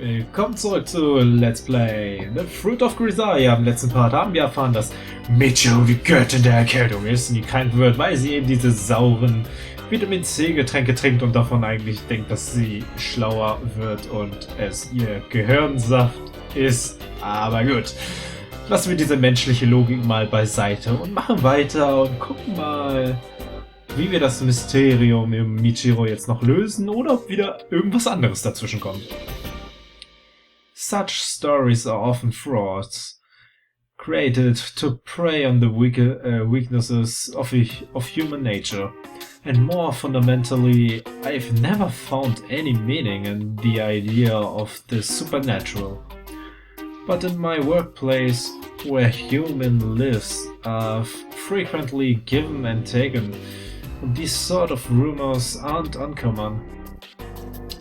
Willkommen zurück zu Let's Play The Fruit of Grisaia. Im letzten Part haben wir erfahren, dass Michiru die Göttin der Erkältung ist und die krank wird, weil sie eben diese sauren Vitamin C Getränke trinkt und davon eigentlich denkt, dass sie schlauer wird und es ihr Gehirnsaft ist. Aber gut, lassen wir diese menschliche Logik mal beiseite und machen weiter und gucken mal, wie wir das Mysterium im Michiru jetzt noch lösen oder ob wieder irgendwas anderes dazwischen kommt. Such stories are often frauds, created to prey on the weaknesses of human nature. And more fundamentally, I've never found any meaning in the idea of the supernatural. But in my workplace, where human lives are frequently given and taken, these sort of rumors aren't uncommon.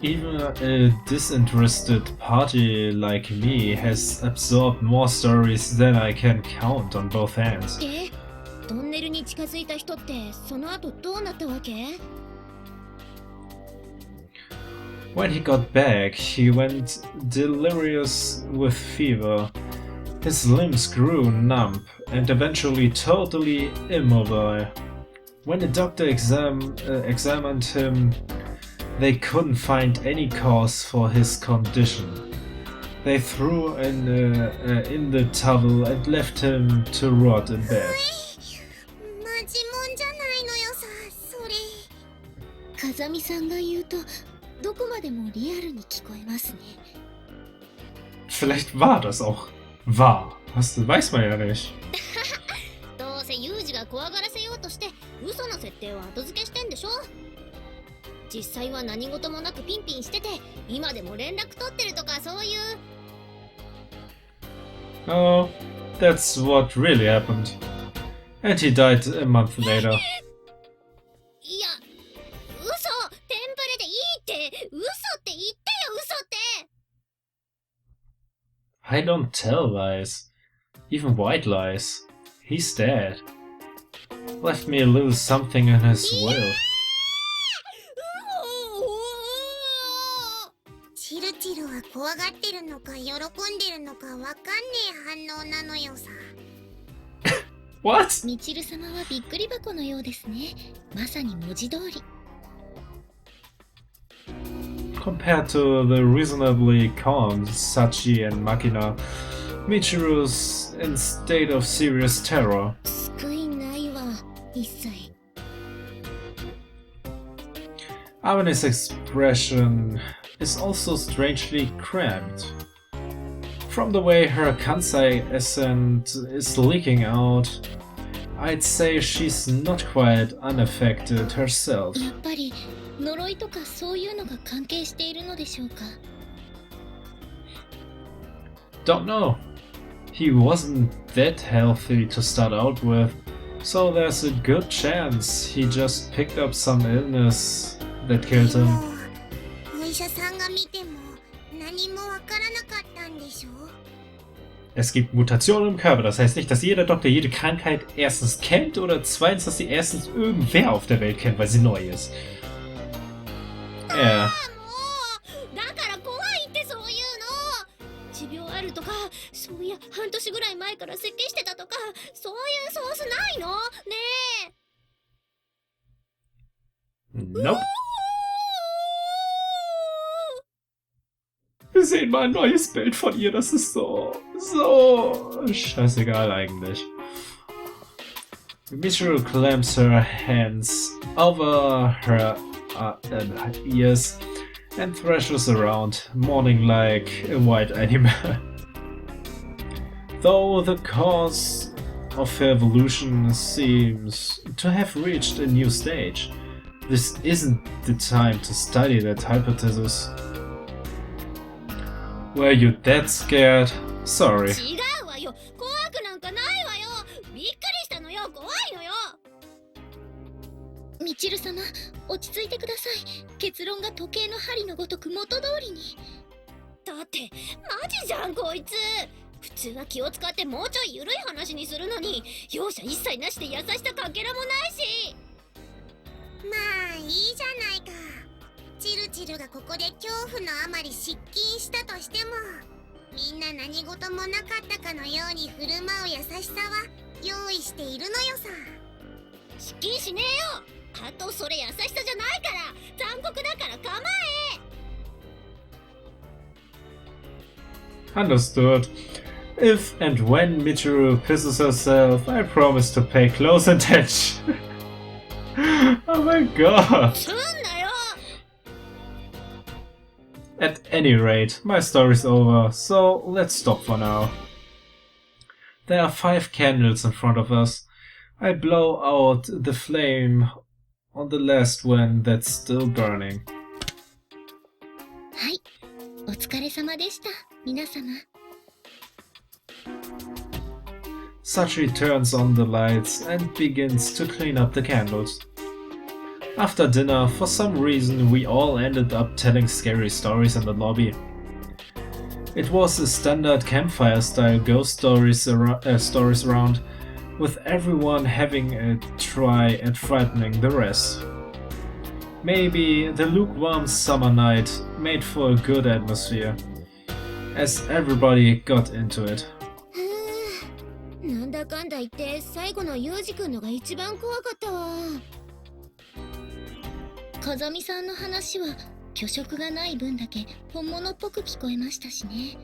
Even a disinterested party like me has absorbed more stories than I can count on both hands. トンネルに近づいた人ってその後どうなったわけ? When he got back, he went delirious with fever. His limbs grew numb and eventually totally immobile. When the doctor examined him, they couldn't find any cause for his condition. They threw in the towel and left him to rot in bed. マジもんじゃないのよさ、それ。風見さんが言うとどこまでもリアルに聞こえますね。Vielleicht war das auch wahr. Das weiß man ja nicht. どうせユージが怖がらせようとして嘘の設定を後付けしてんでしょ。実際は何事もなくピンピンしてて今でも連絡取ってるとかそういう。Oh, that's what really happened. And he died a month later. いや、嘘、テンプレでいいって、嘘って言ってよ、嘘って。I don't tell lies. Even white lies. He's dead. Left me a little something in his will. チルチルは怖がってるのか喜んでるのかわかんねえ反応なのよさ。What? ミチル様はびっくり箱のようですね。まさに文字通り。Compared to the reasonably calm Sachi and Makina, Michiru's in state of serious terror. 救いないわ、一切。Avene's expression is also strangely cramped. From the way her Kansai accent is leaking out, I'd say she's not quite unaffected herself. やっぱり呪いとかそういうのが関係しているのでしょうか。Don't know. He wasn't that healthy to start out with, so there's a good chance he just picked up some illness that killed him. お医者さんが見ても何もわからなかったんでしょ。 Es gibt Mutationen im Körper, das heißt nicht, dass jeder Doktor jede Krankheit erstens kennt oder zweitens, dass sie erstens irgendwer auf der Welt kennt, weil sie neu ist. Ja. だから怖いってそういうの。持病あるとか、そういや半年ぐらい前から咳してたとか、そういうソースないの？ねえ。 Nope. Wir sehen mal ein neues Bild von ihr, das ist so scheißegal eigentlich. Michiru clamps her hands over her ears and thrashes around, mourning like a white animal. Though the cause of her evolution seems to have reached a new stage, this isn't the time to study that hypothesis. Were you that scared? Sorry. 違うわよ。怖くなんかないわよ。びっくりしたのよ。怖いのよ。ミチル様、落ち着いてください。結論が時計の針のごとく元通りに。だってマジじゃんこいつ。普通は気を使ってもうちょい緩い話にするのに、容赦一切なしで優しさかけらもないし。まあいいじゃないか。チルチルがここで恐怖のあまり失禁したとしても、みんな何事もなかったかのように振る舞う優しさは用意しているのよさ。失禁しねえよ。あとそれ優しさじゃないから、残酷だから構え。 Understood. If and when Michiru pisses herself, I promise to pay close attention. Oh my god. すんなよ。 At any rate, my story's over, so let's stop for now. There are 5 candles in front of us. I blow out the flame on the last one that's still burning. はい、お疲れ様でした、皆様。Sachi turns on the lights and begins to clean up the candles. After dinner, for some reason, we all ended up telling scary stories in the lobby. It was a standard campfire-style ghost stories round, with everyone having a try at frightening the rest. Maybe the lukewarm summer night made for a good atmosphere, as everybody got into it. なんだかんだ言って最後のユージ君のが一番怖かったわ。風見さんの話は虚飾がない分だけ本物っぽく聞こえましたしね。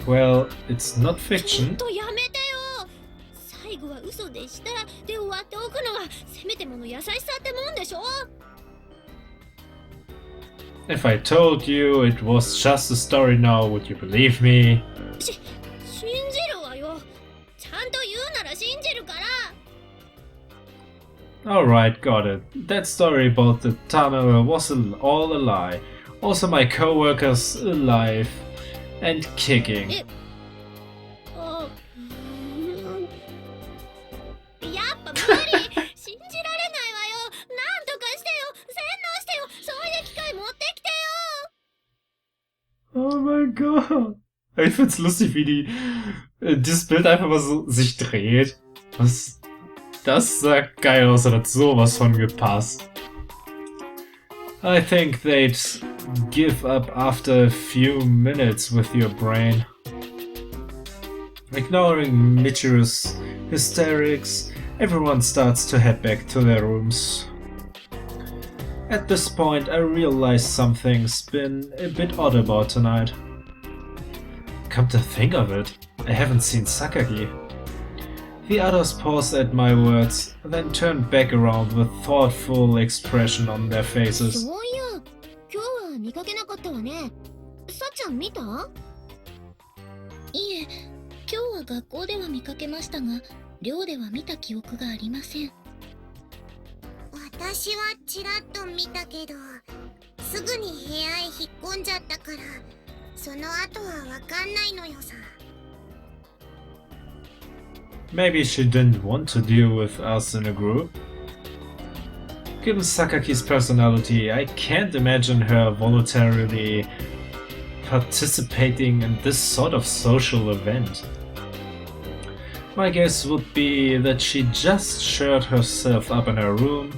Well, it's not ちょ fiction. っとやめてよ。最後は嘘でしたで終わっておくのがせめてもの優しさってもんでしょ。 If I told you it was just a story now, would you believe me? 信じるわよ。ちゃんと言うなら信じるから。 Alright, got it. That story about the tunnel was all a lie. Also my coworkers alive and kicking. あ、やっぱ無理。信じられないわよ。なんとかしてよ。洗脳してよ。そういう機械持ってきてよ。 Oh mein Gott. Ich find's lustig, wie dieses Bild einfach mal so sich dreht. Das sah geil aus, hat sowas von gepasst. I think they'd give up after a few minutes with your brain. Ignoring Michiru's hysterics, everyone starts to head back to their rooms. At this point, I realize something's been a bit odd about tonight. Come to think of it, I haven't seen Sakaki. The others pause at my words, then turn back around with thoughtful expression on their faces. そういや、今日は見かけなかったわね。さっちゃん見た？いえ、今日は学校では見かけましたが、寮では見た記憶がありません。私はちらっと見たけど、すぐに部屋へ引っ込んじゃったから、その後はわかんないのよさ。 Maybe she didn't want to deal with us in a group. Given Sakaki's personality, I can't imagine her voluntarily participating in this sort of social event. My guess would be that she just shut herself up in her room.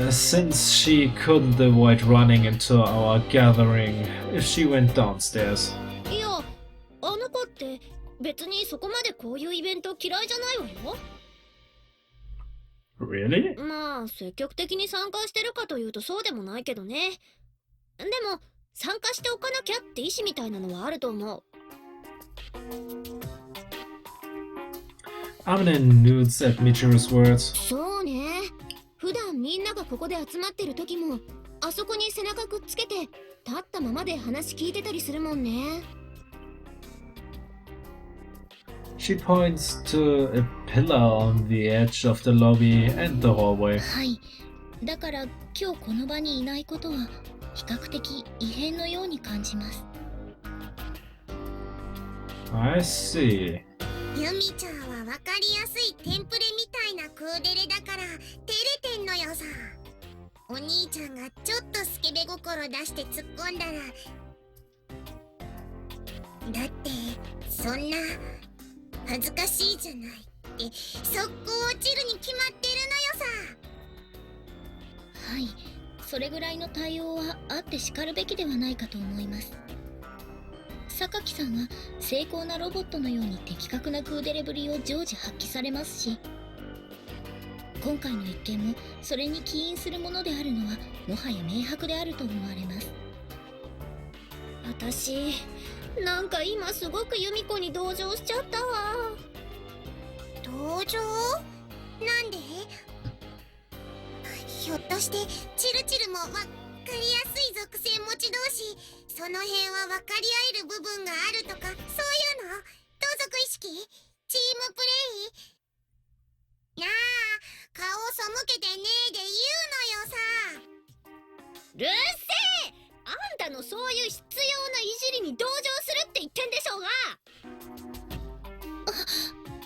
Since she couldn't avoid running into our gathering if she went downstairs. いや、あの子って別にそこまでこういうイベント嫌いじゃないわよ。Really? まあ、積極的に参加してるかというとそうでもないけどね。でも、参加しておかなきゃって意思みたいなのはあると思う。Amine nudes at Michiru's words. そうね。普段みんながここで集まってる時も、あそこに背中くっつけて、立ったままで話聞いてたりするもんね。She points to a pillar on the edge of the lobby and the hallway. はい。だから今日この場にいないことは比較的異変のように感じます。I see. ユミちゃんはわかりやすいテンプレみたいなクーデレだから照れてんのよさ。お兄ちゃんがちょっとスケベ心出して突っ込んだら、だってそんな恥ずかしいじゃないって速攻落ちるに決まってるのよさ。い、それぐらいの対応はあってしかるべきではないかと思います。榊さんは精巧なロボットのように的確なクーデレぶりを常時発揮されますし、今回の一件もそれに起因するものであるのはもはや明白であると思われます。私なんか今すごく由美子に同情しちゃったわ。同情？なんで？ひょっとしてチルチルもわかりやすい属性持ち同士、その辺は分かり合える部分があるとか、そういうの？同族意識？チームプレイ？なあ、顔背けてねえで言うのよさ。うるせえ！あんたのそういう必要ないじりに同情するって言ってんでしょうが。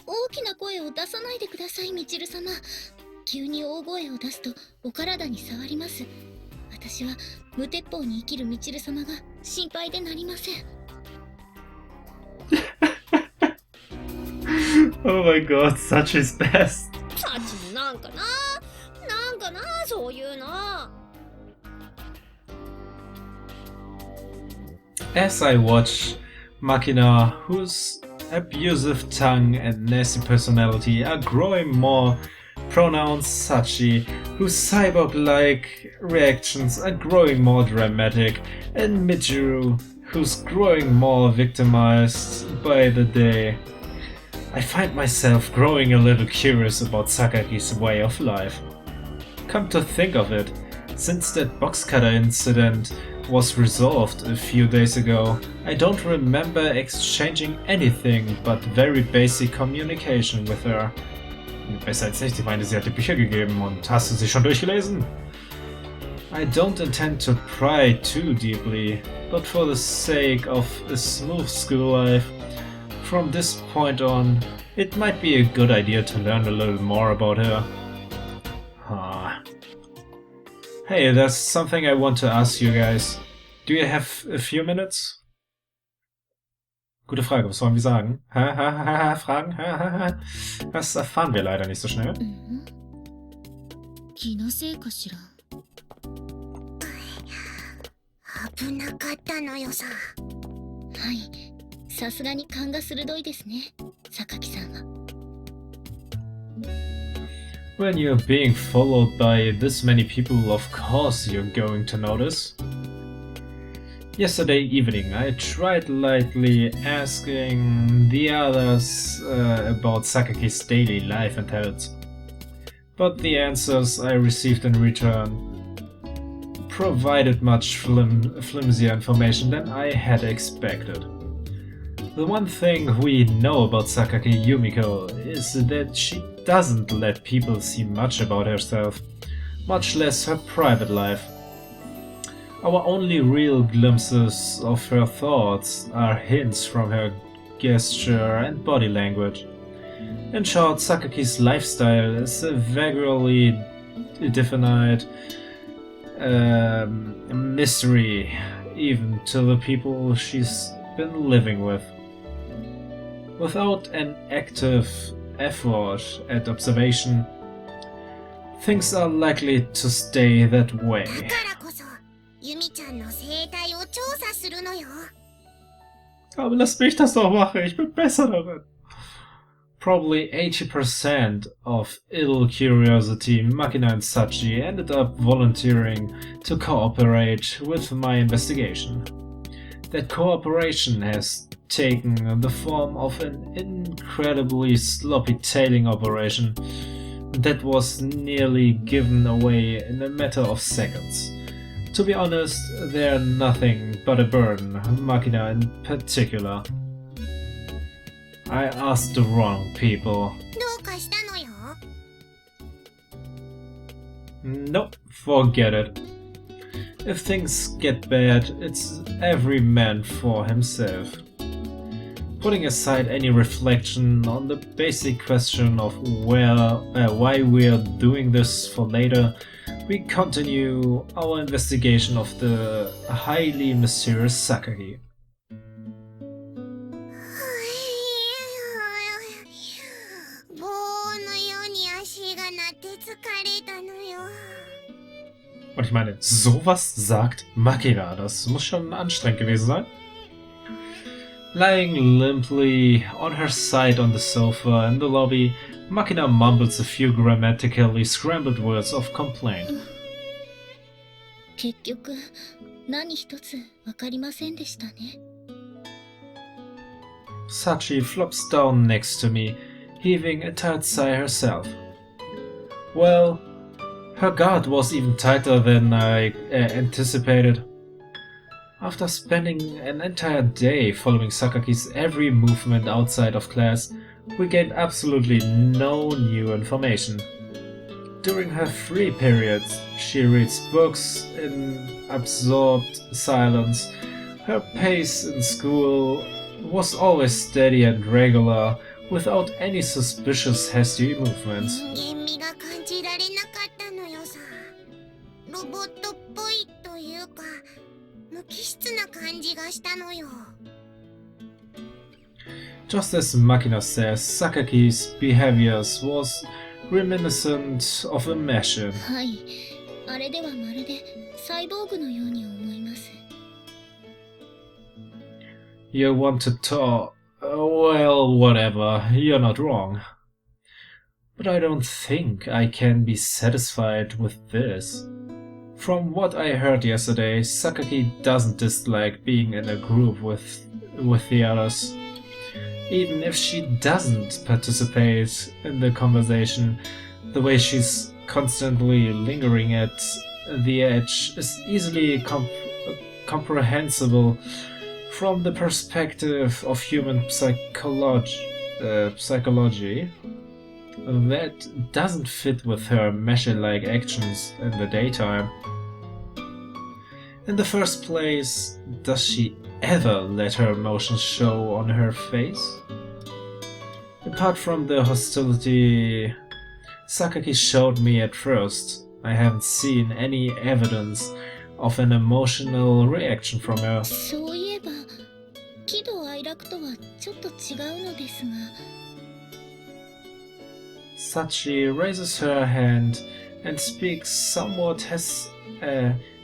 大きな声を出さないでください、みちる様。急に大声を出すとお体に触ります。私は無鉄砲に生きるみちる様が心配でなりません。Oh my god, such is best. サチもなんかなそういうの。As I watch Makina, whose abusive tongue and nasty personality are growing more pronounced, Sachi, whose cyborg-like reactions are growing more dramatic, and Michiru, who's growing more victimized by the day, I find myself growing a little curious about Sakaki's way of life. Come to think of it, since that box cutter incident was resolved a few days ago, I don't remember exchanging anything but very basic communication with her. Besser als nicht, ich meine, sie hat die Bücher gegeben und hast du sie schon durchgelesen? I don't intend to pry too deeply, but for the sake of a smooth school life, from this point on, it might be a good idea to learn a little more about her. Hey, there's something I want to ask you guys. Do you have a few minutes? Gute Frage, was sollen wir sagen? Fragen? Das erfahren wir leider nicht so schnell. 気のせいかしら。危なかったのよさ。はい、さすがに勘が鋭いですね、榊さんは。When you're being followed by this many people, of course you're going to notice. Yesterday evening, I tried lightly asking the others about Sakaki's daily life and habits, but the answers I received in return provided much flimsier information than I had expected. The one thing we know about Sakaki Yumiko is that she doesn't let people see much about herself, much less her private life. Our only real glimpses of her thoughts are hints from her gesture and body language. In short, Sakaki's lifestyle is a vaguely definite mystery, even to the people she's been living with. Without an active effort at observation, things are likely to stay that way. だからこそ、ユミちゃんの生態を調査するのよ。Aber lass mich das doch machen, ich bin besser darin. Probably 80% of ill curiosity, Makina and Sachi ended up volunteering to cooperate with my investigation. That cooperation has taken the form of an incredibly sloppy tailing operation that was nearly given away in a matter of seconds. To be honest, they're nothing but a burden, Makina in particular. I asked the wrong people. どうかしたのよ。Nope, forget it. If things get bad, it's every man for himself. Putting aside any reflection on the basic question of why we're doing this for later, we continue our investigation of the highly mysterious Sakaki. 棒のように足が鳴って疲れたのよ。Und ich meine, sowas sagt Makina. Das muss schon anstrengend gewesen sein. Lying limply on her side on the sofa in the lobby, Makina mumbles a few grammatically scrambled words of complaint. 結局何一つわかりませんでしたね。Sachi flops down next to me, heaving a tight sigh herself. Well, her guard was even tighter than I anticipated. After spending an entire day following Sakaki's every movement outside of class, we gained absolutely no new information. During her free periods, she reads books in absorbed silence. Her pace in school was always steady and regular, without any suspicious hasty movements. 人間味が感じられなかったのよさ。ロボットっぽいというか、無機質な感じがしたのよ。Just as Makina says, Sakaki's behaviors was reminiscent of a machine. はい、あれではまるでサイボーグのように思います。You want to talk? Well, whatever, you're not wrong. But I don't think I can be satisfied with this. From what I heard yesterday, Sakaki doesn't dislike being in a group with the others. Even if she doesn't participate in the conversation, the way she's constantly lingering at the edge is easily comprehensible from the perspective of human psychology. That doesn't fit with her machine-like actions in the daytime. In the first place, does she ever let her emotions show on her face? Apart from the hostility Sakaki showed me at first, I haven't seen any evidence of an emotional reaction from her. そういえば、喜怒哀楽とはちょっと違うのですが。Sachi raises her hand and speaks somewhat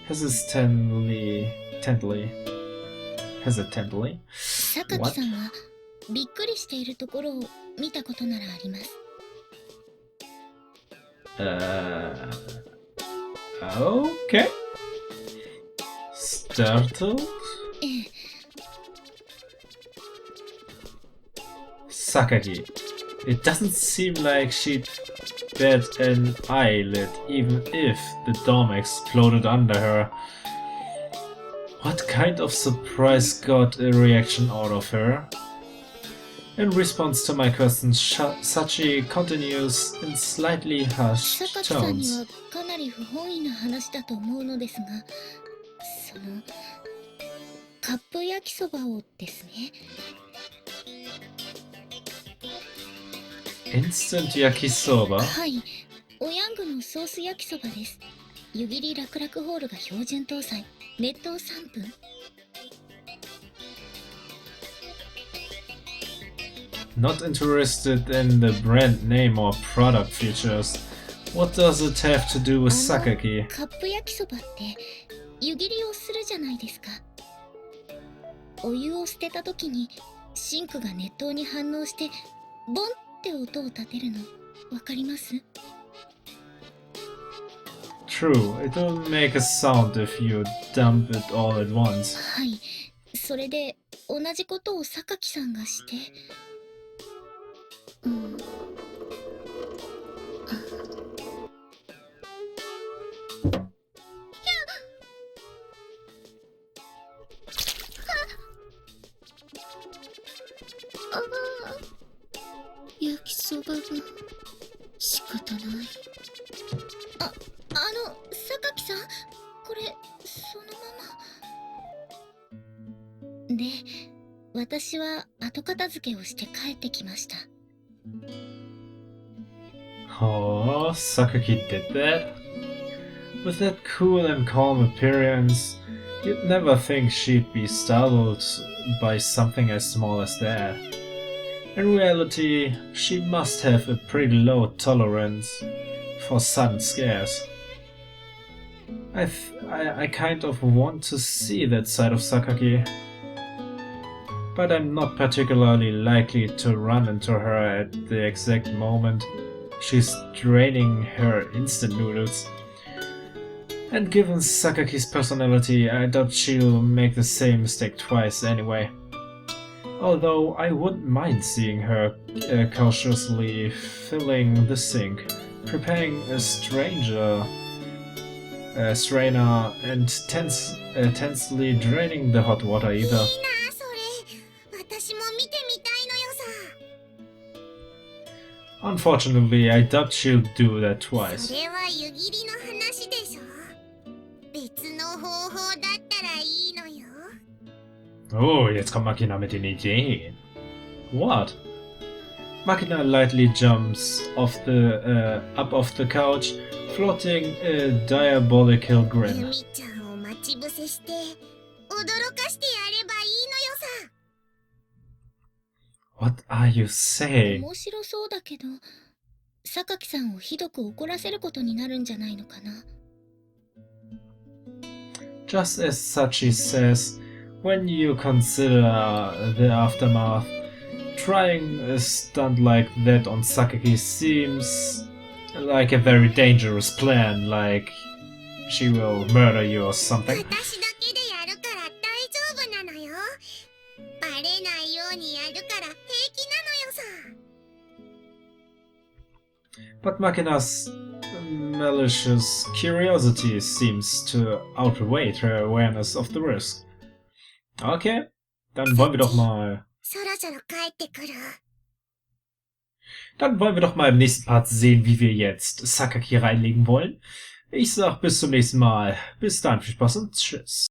hesitantly. 榊さんはびっくりしているところを見たことならあります。Okay. Startled? ええ。Sakaki. It doesn't seem like she'd bat an eyelid even if the dome exploded under her. What kind of surprise got a reaction out of her? In response to my questions, Sachi continues in slightly hushed 榊さんに tones. はかなり不本意な話だと思うのですが、そのカップ焼きそばをですね。Instant yakisoba? はい、おヤングのソース焼きそばです。湯切り楽々ホールが標準搭載。熱湯3分。Not interested in the brand name or product features. What does it have to do with Sakaki? カップ焼きそばって湯切りをするじゃないですか。お湯を捨てた時にシンクが熱湯に反応してボンって音を立てるのわかります？ True, it will make a sound if you dump it all at once. はい、それで同じことを榊さんがして、焼きそばが仕方ない。榊さん、これそのままで、私は後片付けをして帰ってきました。Oh, Sakaki did that? With that cool and calm appearance, you'd never think she'd be startled by something as small as that. In reality, she must have a pretty low tolerance for sudden scares. I kind of want to see that side of Sakaki. But I'm not particularly likely to run into her at the exact moment she's draining her instant noodles. And given Sakaki's personality, I doubt she'll make the same mistake twice anyway. Although I wouldn't mind seeing her cautiously filling the sink, preparing a strainer, and tensely draining the hot water either. いいなそれ。私も見てみたいのよさ。 Unfortunately, I doubt she'll do that twice. それは湯切りの話でしょ。別の方法だったらいいのよ。 Oh, jetzt kommt Makina mit den Ideen. What? Makina lightly jumps up off the couch, flaunting a diabolical ユ grin. ミちゃんを待ち伏せして驚かしてやればいいのよさ。 What are you saying? 面白そうだけど、榊さんをひどく怒らせることになるんじゃないのかな。 Just as Sachi says, when you consider the aftermath, trying a stunt like that on Sakaki seems like a very dangerous plan, like she will murder you or something. 私だけでやるから大丈夫なのよ。バレないようにやるから平気なのよさ。 But Makina's malicious curiosity seems to outweigh her awareness of the risk. Okay, dann wollen wir doch mal... そろそろ帰ってくる。 Dann wollen wir doch mal im nächsten Part sehen, wie wir jetzt Sakaki reinlegen wollen. Ich sag bis zum nächsten Mal. Bis dann, viel Spaß und tschüss.